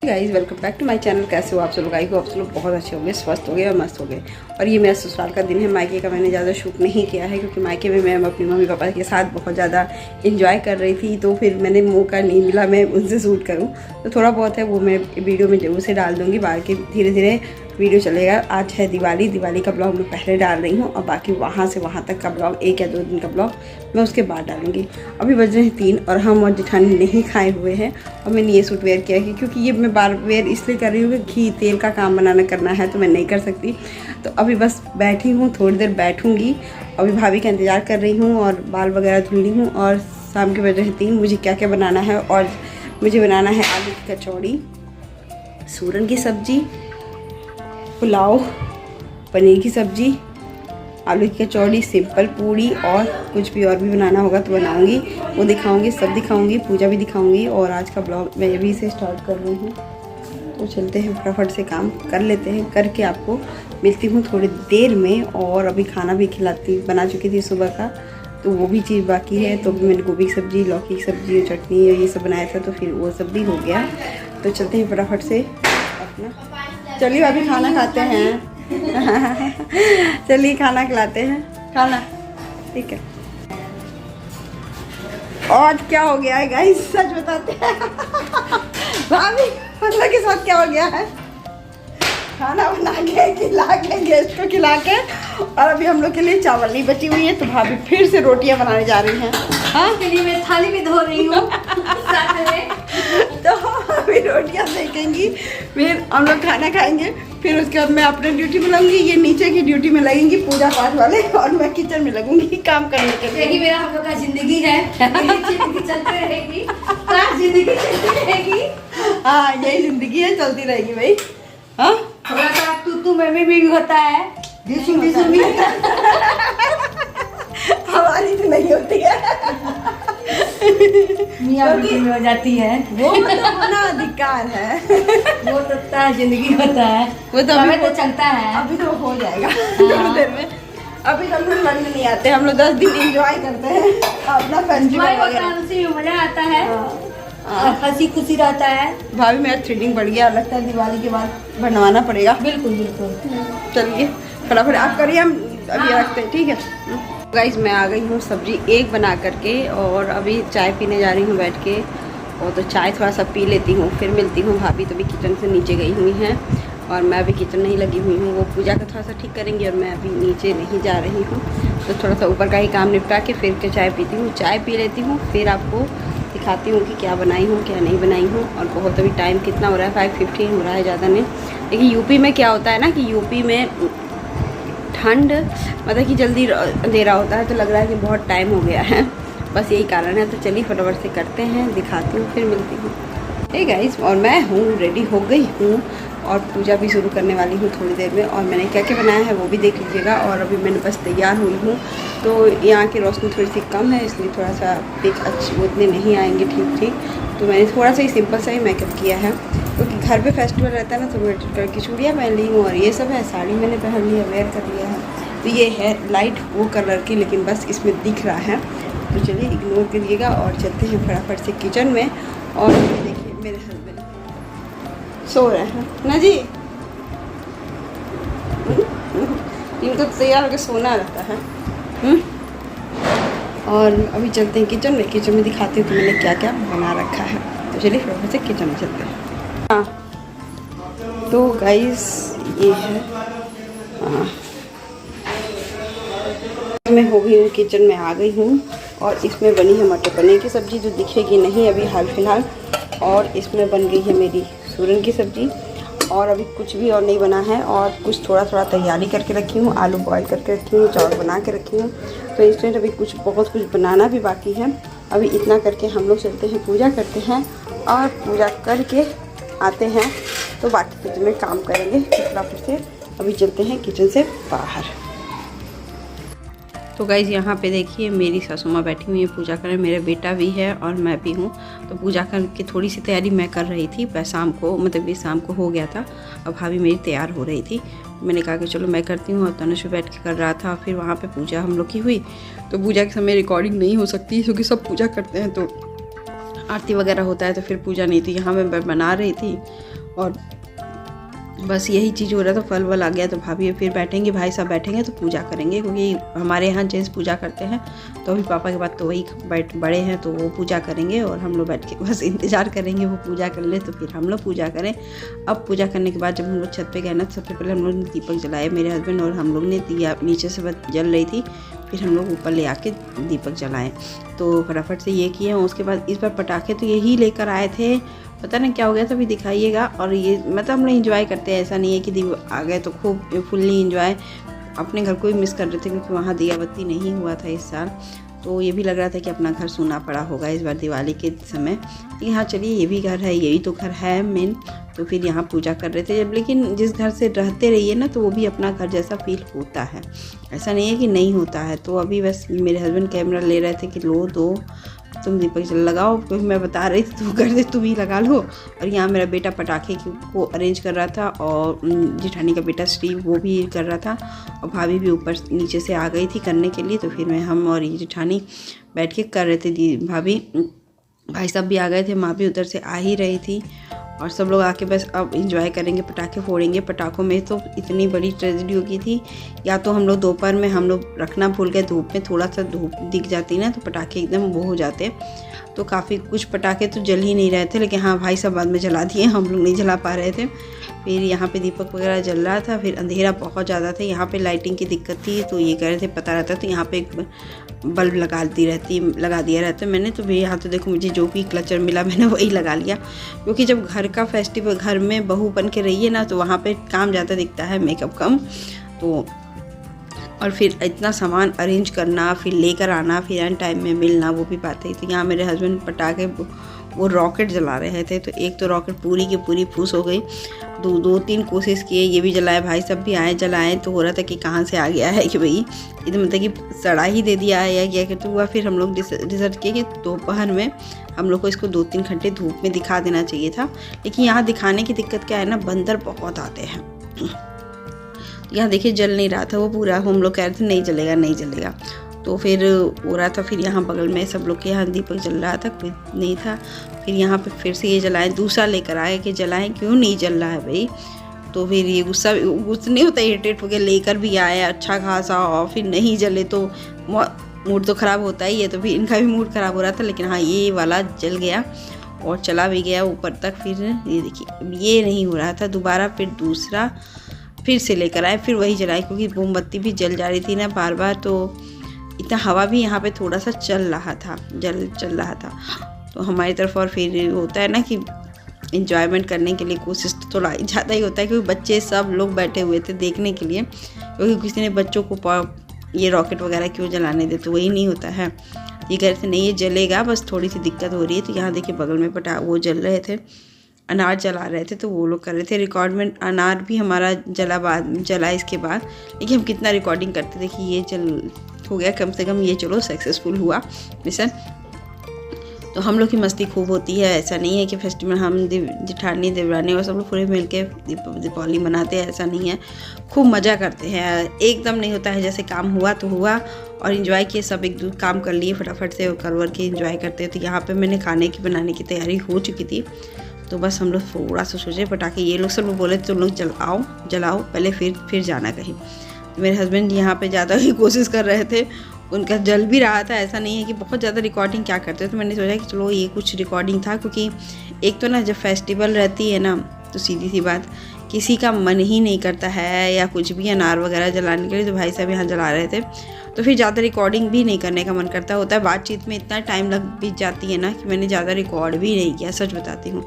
Guys welcome back to my channel. कैसे हो आप सब लोग? आई हो आप सब लोग बहुत अच्छे हो गए, स्वस्थ हो गए और मस्त हो गए। और ये मेरा ससुराल का दिन है। मायके का मैंने ज़्यादा शूट नहीं किया है क्योंकि मायके में मैं अपनी मम्मी पापा के साथ बहुत ज़्यादा इंजॉय कर रही थी, तो फिर मैंने मौका नहीं मिला मैं उनसे शूट करूँ। तो थोड़ा बहुत है वो मैं वीडियो में जरूर से डाल दूँगी, बाहर के धीरे धीरे वीडियो चलेगा। आज है दिवाली का ब्लॉग मैं पहले डाल रही हूँ और बाकी वहाँ से वहाँ तक का ब्लॉग 1 या 2 दिन का ब्लॉग मैं उसके बाद डालूंगी। अभी बज रहे हैं 3 और हम और जेठानी नहीं खाए हुए हैं और मैंने ये सूट वेयर किया है क्योंकि ये मैं बार वेयर इसलिए कर रही हूँ कि घी तेल का काम बनाना करना है तो मैं नहीं कर सकती। तो अभी बस बैठी हूँ, थोड़ी देर बैठूँगी। अभी भाभी का इंतज़ार कर रही हूँ और बाल वगैरह धुल रही हूँ। और शाम के बज रहे हैं 3। मुझे क्या क्या बनाना है, और मुझे बनाना है आलू की कचौड़ी, सूरन की सब्ज़ी, पुलाव, पनीर की सब्ज़ी, आलू की कचौड़ी, सिंपल पूड़ी और कुछ भी और भी बनाना होगा तो बनाऊंगी, वो दिखाऊंगी, सब दिखाऊंगी, पूजा भी दिखाऊंगी। और आज का ब्लॉग मैं अभी से स्टार्ट कर रही हूँ। तो चलते हैं फटाफट से काम कर लेते हैं, करके आपको मिलती हूँ थोड़ी देर में। और अभी खाना भी बना चुकी थी सुबह का, तो वो भी चीज़ बाकी है। तो मैंने गोभी की सब्ज़ी, लौकी की सब्ज़ी और चटनी ये सब बनाया था, तो फिर वो सब भी हो गया। तो चलते हैं फटाफट से अपना। चलिए अभी खाना खाते हैं। चलिए खाना खिलाते हैं, खाना ठीक है। और क्या हो गया है गाइस, सच बताते हैं। भाभी मतलब के साथ क्या हो गया है, खाना बना के खिला के गेस्ट को खिला के, और अभी हम लोग के लिए चावल नहीं बची हुई है तो भाभी फिर से रोटियां बनाने जा रही हैं। हाँ के लिए मैं थाली भी धो रही हूँ साथ में। तो अभी रोटियां सेकेंगी, फिर हम लोग खाना खाएंगे, फिर उसके बाद मैं अपने ड्यूटी में लगूंगी, ये नीचे की ड्यूटी में लगेंगी पूजा पाठ वाले, और मैं किचन में लगूंगी काम करने के लिए। यही मेरा हम लोग का जिंदगी है, जिंदगी चलती रहेगी, जिंदगी चलती रहेगी। हाँ यही जिंदगी है, चलती रहेगी भाई। हाँ थोड़ा सा तू मैं भी होता है, भी हमारी तो नहीं होती है, मियाँ बीवी में हो जाती है, वो तो होना अधिकार है। वो तो जिंदगी होता है, वो तो अभी तो चलता है, अभी तो हो जाएगा थोड़ी देर में। अभी तो हम लोग लड़ने नहीं आते, हम लोग 10 दिन एंजॉय करते हैं अपना फेस्टिवल वगैरह, उसी में मजा आता है, हंसी खुशी रहता है। भाभी मेरा थ्रेडिंग बढ़ गया, लगता है दिवाली के बाद बनवाना पड़ेगा। बिल्कुल बिल्कुल। चलिए फटाफट आप करिए, हम अभी रखते हैं, ठीक है। गाइस मैं आ गई हूँ सब्जी एक बना करके, और अभी चाय पीने जा रही हूँ बैठ के। और तो चाय थोड़ा सा पी लेती हूँ, फिर मिलती हूँ। भाभी तो भी किचन से नीचे गई हुई हैं और मैं अभी किचन नहीं लगी हुई हूँ। वो पूजा का थोड़ा सा ठीक करेंगी और मैं अभी नीचे नहीं जा रही हूँ, तो थोड़ा सा ऊपर का ही काम निपटा के फिर के चाय पीती हूँ। चाय पी लेती हूँ, फिर आपको दिखाती हूँ कि क्या बनाई हूँ क्या नहीं बनाई हूँ। और बहुत अभी टाइम कितना हो रहा है, 5:15 हो रहा है, ज़्यादा नहीं। लेकिन यूपी में क्या होता है ना कि यूपी में ठंड मतलब कि जल्दी अंधेरा होता है, तो लग रहा है कि बहुत टाइम हो गया है, बस यही कारण है। तो चलिए फटाफट से करते हैं, दिखाती हूँ, फिर मिलती हूँ। ठीक है गाइस, और मैं हूँ रेडी हो गई हूँ और पूजा भी शुरू करने वाली हूँ थोड़ी देर में। और मैंने क्या क्या बनाया है वो भी देख लीजिएगा। और अभी मैंने बस तैयार हुई हूँ, तो यहाँ की रोशनी थोड़ी सी कम है, इसलिए थोड़ा सा पिक अच्छी उतने नहीं आएंगे ठीक। तो मैंने थोड़ा सा ही सिंपल सा ही मेकअप किया है क्योंकि घर पे फेस्टिवल रहता है ना, तो वेट करके चूड़ियाँ पहन ली हूँ और ये सब है, साड़ी मैंने पहन ली है, वेयर कर लिया है। तो ये है लाइट वो कलर की, लेकिन बस इसमें दिख रहा है, तो चलिए इग्नोर करिएगा। और चलते हैं फटाफट से किचन में। और देखिए मेरे हस्बैंड सो रहे हैं ना जी, इनको तैयार होकर सोना रहता है। और अभी चलते हैं किचन में, किचन में दिखाती हूँ कि मैंने क्या क्या बना रखा है। तो चलिए फटाफट से किचन में चलते हैं। हाँ तो गाइस ये है, हाँ मैं हो गई हूँ किचन में, आ गई हूँ। और इसमें बनी है मटर पनीर की सब्ज़ी जो दिखेगी नहीं अभी हाल फिलहाल। और इसमें बन गई है मेरी सूरन की सब्ज़ी, और अभी कुछ भी और नहीं बना है। और कुछ थोड़ा तैयारी करके रखी हूँ, आलू बॉईल करके रखी हूँ, चावल बना के रखी हूँ। तो इंस्टेंट अभी बहुत कुछ बनाना भी बाकी है। अभी इतना करके हम लोग चलते हैं, पूजा करते हैं, और पूजा करके आते हैं तो बाकी किचन में काम करेंगे। फटाफट से अभी चलते हैं किचन से बाहर। तो गाइज़ यहाँ पे देखिए मेरी सासू माँ बैठी हुई है पूजा करने, मेरा बेटा भी है और मैं भी हूँ। तो पूजा करके थोड़ी सी तैयारी मैं कर रही थी, शाम को मतलब ये शाम को हो गया था। अब भाभी मेरी तैयार हो रही थी, मैंने कहा कि चलो मैं करती हूँ। और तनुष बैठ के कर रहा था। फिर वहाँ पे पूजा हम लोग की हुई, तो पूजा के समय रिकॉर्डिंग नहीं हो सकती क्योंकि सब पूजा करते हैं, तो आरती वगैरह होता है, तो फिर पूजा नहीं थी। यहाँ मैं बना रही थी और बस यही चीज़ हो रहा था। फल वल आ गया तो भाभी फिर बैठेंगे, भाई साहब बैठेंगे तो पूजा करेंगे, क्योंकि हमारे यहाँ जेंट्स पूजा करते हैं, तो अभी पापा के बाद तो वही बड़े हैं तो वो पूजा करेंगे और हम लोग बैठ के बस इंतज़ार करेंगे वो पूजा कर ले तो फिर हम लोग पूजा करें। अब पूजा करने के बाद जब हम लोग छत पे गए ना, सबसे पहले हम लोग ने दीपक जलाए, मेरे हस्बैंड और हम लोग ने दिया नीचे से बस जल रही थी, फिर हम लोग ऊपर ले आके दीपक जलाएँ, तो फटाफट से ये किए। उसके बाद इस बार पटाखे तो यही लेकर आए थे, पता नहीं क्या हो गया था, अभी दिखाइएगा। और ये मतलब हम लोग इंजॉय करते हैं, ऐसा नहीं है कि दीव आ गए तो खूब फुल्ली इंजॉय। अपने घर को ही मिस कर रहे थे क्योंकि वहाँ दिया बत्ती नहीं हुआ था इस साल, तो ये भी लग रहा था कि अपना घर सूना पड़ा होगा इस बार दिवाली के समय। हाँ चलिए, ये भी घर है, यही तो घर है मेन, तो फिर यहाँ पूजा कर रहे थे जब। लेकिन जिस घर से रहते रहिए ना तो वो भी अपना घर जैसा फील होता है, ऐसा नहीं है कि नहीं होता है। तो अभी बस मेरे हस्बैंड कैमरा ले रहे थे कि लो दो तुम दीपक जल लगाओ, क्योंकि मैं बता रही थी तू कर दे, तुम ही लगा लो। और यहाँ मेरा बेटा पटाखे को अरेंज कर रहा था और जेठानी का बेटा स्टीव वो भी कर रहा था, और भाभी भी ऊपर नीचे से आ गई थी करने के लिए। तो फिर हम और ये जेठानी बैठ के कर रहे थे। भाई साहब भी आ गए थे, माँ भी उधर से आ ही रही थी, और सब लोग आके बस अब इंजॉय करेंगे, पटाखे फोड़ेंगे। पटाखों में तो इतनी बड़ी ट्रेजेडी हो गई थी, या तो हम लोग दोपहर में हम लोग रखना भूल गए, धूप में थोड़ा सा धूप दिख जाती ना तो पटाखे एकदम वो हो जाते, तो काफ़ी कुछ पटाखे तो जल ही नहीं रहे थे। लेकिन हाँ, भाई सब बाद में जला दिए, हम लोग नहीं जला पा रहे थे। फिर यहाँ पे दीपक वगैरह जल रहा था, फिर अंधेरा बहुत ज़्यादा था, यहाँ पे लाइटिंग की दिक्कत थी, तो ये कह रहे थे पता रहता तो यहाँ पे एक बल्ब लगा दिया रहता मैंने। तो भी यहाँ तो देखो मुझे जो भी क्लचर मिला मैंने वही लगा लिया, क्योंकि जब घर का फेस्टिवल घर में बहू बन के रहिए ना तो वहाँ पे काम ज़्यादा दिखता है, मेकअप कम। तो और फिर इतना सामान अरेंज करना, फिर लेकर आना, फिर एंड टाइम में मिलना, वो भी बात है। तो यहाँ मेरे हस्बैंड पटाखे वो रॉकेट जला रहे थे, तो एक तो रॉकेट पूरी की पूरी फूस हो गई, दो तीन कोशिश किए, ये भी जलाए, भाई सब भी आए जलाए, तो हो रहा था कि कहाँ से आ गया है कि भाई इधर मतलब कि सड़ा ही दे दिया है या क्या कहते हुआ। फिर हम लोग डिसाइड किए कि दोपहर में हम लोग को इसको 2-3 घंटे धूप में दिखा देना चाहिए था। लेकिन यहाँ दिखाने की दिक्कत क्या है ना, बंदर बहुत आते हैं। यहाँ देखिए जल नहीं रहा था वो पूरा, हम लोग कह रहे थे नहीं जलेगा, तो फिर हो रहा था। फिर यहाँ बगल में सब लोग के यहाँ दीपक जल रहा था, कोई नहीं था। फिर यहाँ पे फिर से ये जलाएं, दूसरा लेकर आए कि जलाएं, क्यों नहीं जल रहा है भाई। तो फिर ये गुस्सा नहीं होता, इरिटेट हो गया, लेकर भी आए अच्छा खासा, और फिर नहीं जले तो मूड तो ख़राब होता ही है। तो फिर इनका भी मूड ख़राब हो रहा था, लेकिन हाँ ये वाला जल गया और चला भी गया ऊपर तक। फिर ये देखिए ये नहीं हो रहा था, दोबारा फिर दूसरा फिर से लेकर आए, फिर वही जलाए, क्योंकि मोमबत्ती भी जल जा रही थी ना बार बार, तो इतना हवा भी यहाँ पे थोड़ा सा चल रहा था, चल रहा था तो हमारी तरफ। और फिर होता है ना कि इंजॉयमेंट करने के लिए कोशिश तो थोड़ा ज़्यादा ही होता है, क्योंकि बच्चे सब लोग बैठे हुए थे देखने के लिए, क्योंकि किसी ने बच्चों को ये रॉकेट वगैरह क्यों जलाने दे, तो वही नहीं होता है। ये कह रहे थे नहीं ये जलेगा, बस थोड़ी सी दिक्कत हो रही है। तो यहाँ देखिए बगल में वो जल रहे थे, अनार जला रहे थे, तो वो लोग कर रहे थे रिकॉर्ड में। अनार भी हमारा जला इसके बाद, लेकिन हम कितना रिकॉर्डिंग करते, देखिए ये हो गया कम से कम, ये चलो सक्सेसफुल हुआ मिशन। तो हम लोग की मस्ती खूब होती है, ऐसा नहीं है कि फेस्टिवल हम जेठानी देवरानी और सब लोग पूरे मिल के दीपावली मनाते हैं, ऐसा नहीं है। खूब मज़ा करते हैं, एकदम नहीं होता है जैसे काम हुआ तो हुआ और इन्जॉय किए, सब एक दो काम कर लिए फटाफट से और करवर के इन्जॉय करते हैं। तो यहाँ पे मैंने खाने की बनाने की तैयारी हो चुकी थी, तो बस हम लोग थोड़ा सा सोचे पटाखे, ये लोग सब लोग बोले तुम लोग जलाओ पहले फिर जाना कहीं। तो मेरे हस्बैंड यहाँ पे ज़्यादा ही कोशिश कर रहे थे, उनका जल भी रहा था, ऐसा नहीं है कि बहुत ज़्यादा रिकॉर्डिंग क्या करते। तो मैंने सोचा कि चलो ये कुछ रिकॉर्डिंग था, क्योंकि एक तो ना जब फेस्टिवल रहती है ना तो सीधी सी बात किसी का मन ही नहीं करता है या कुछ भी अनार वगैरह जलाने के लिए। तो भाई साहब यहाँ जला रहे थे, तो फिर ज़्यादा रिकॉर्डिंग भी नहीं करने का मन करता होता है। बातचीत में इतना टाइम बीत जाती है ना कि मैंने ज़्यादा रिकॉर्ड भी नहीं किया, सच बताती हूँ।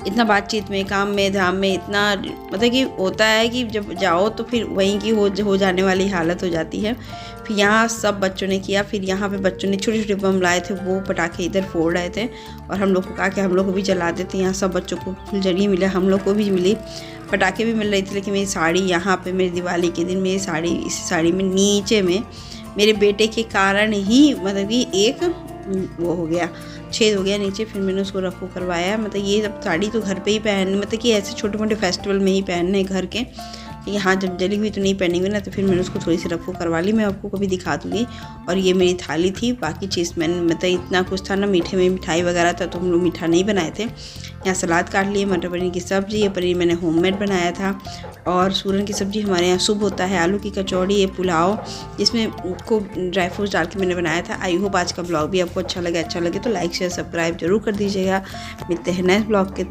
इतना बातचीत में, काम में, धाम में इतना मतलब कि होता है कि जब जाओ तो फिर वहीं की हो जाने वाली हालत हो जाती है। फिर यहाँ सब बच्चों ने किया, फिर यहाँ पे बच्चों ने छोटे छोटे बम लाए थे, वो पटाखे इधर फोड़ रहे थे और हम लोग को कहा कि हम लोग को भी जला देते। यहाँ सब बच्चों को फुलझड़ी मिला, हम लोग को भी मिली, पटाखे भी मिल रही थी। लेकिन मेरी साड़ी यहाँ पे मेरी दिवाली के दिन मेरी साड़ी, इस साड़ी में नीचे में मेरे बेटे के कारण ही मतलब कि एक वो हो गया, छेद हो गया नीचे। फिर मैंने उसको रफू करवाया। मतलब ये सब साड़ी तो घर पे ही पहनने, मतलब कि ऐसे छोटे मोटे फेस्टिवल में ही पहनने घर के, ठीक है। हाँ, जब जली हुई तो नहीं पेंडिंग हुई ना, तो फिर मैंने उसको थोड़ी सी रफू करवा ली, मैं आपको कभी दिखा दूँगी। और ये मेरी थाली थी, बाकी चीज़ मैंने मतलब इतना कुछ था ना, मीठे में मिठाई वगैरह था तो हम लोग मीठा नहीं बनाए थे। यहाँ सलाद काट लिए, मटर पनीर की सब्ज़ी, ये पनीर मैंने होममेड बनाया था, और सूरन की सब्ज़ी हमारे यहाँ शुभ होता है, आलू की कचौड़ी, ये पुलाव जिसमें खूब ड्राई फ्रूट्स डाल के मैंने बनाया था। आई होप आज का ब्लॉग भी आपको अच्छा लगे तो लाइक शेयर सब्सक्राइब जरूर कर दीजिएगा। मिलते हैं नेक्स्ट ब्लॉग के